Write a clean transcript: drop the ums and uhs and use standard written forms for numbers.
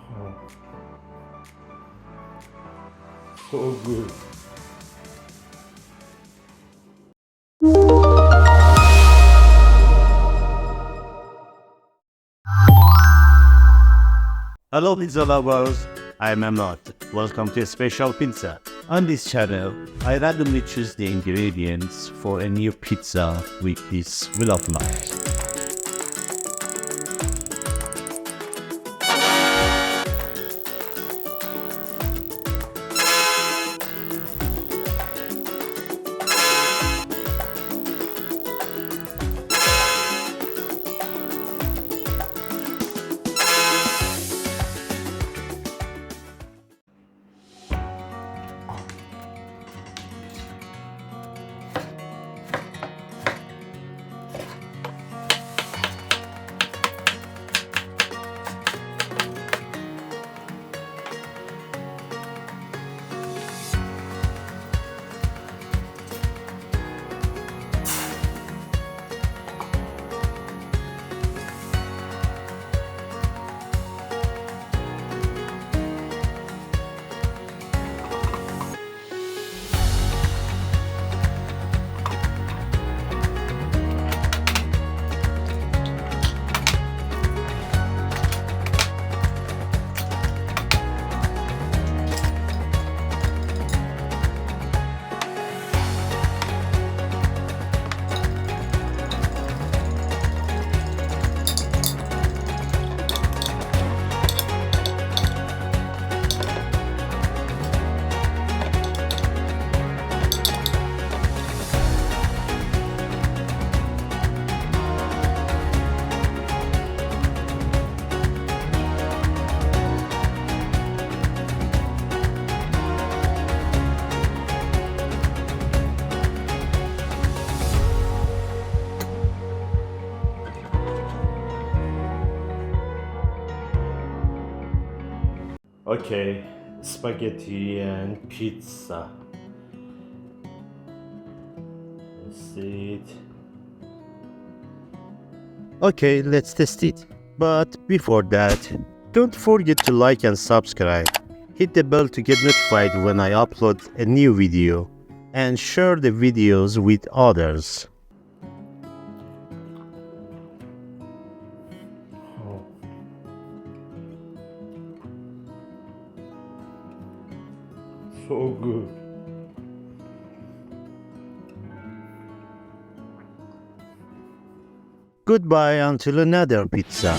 Oh, so good. Hello pizza lovers, I'm Emad. Welcome to Special Pizza. On this channel, I randomly choose the ingredients for a new pizza with this wheel of life. Okay, spaghetti and pizza. Let's see it. Okay, let's test it. But before that, don't forget to like and subscribe. Hit the bell to get notified when I upload a new video. And share the videos with others. Oh, so good. Goodbye until another pizza.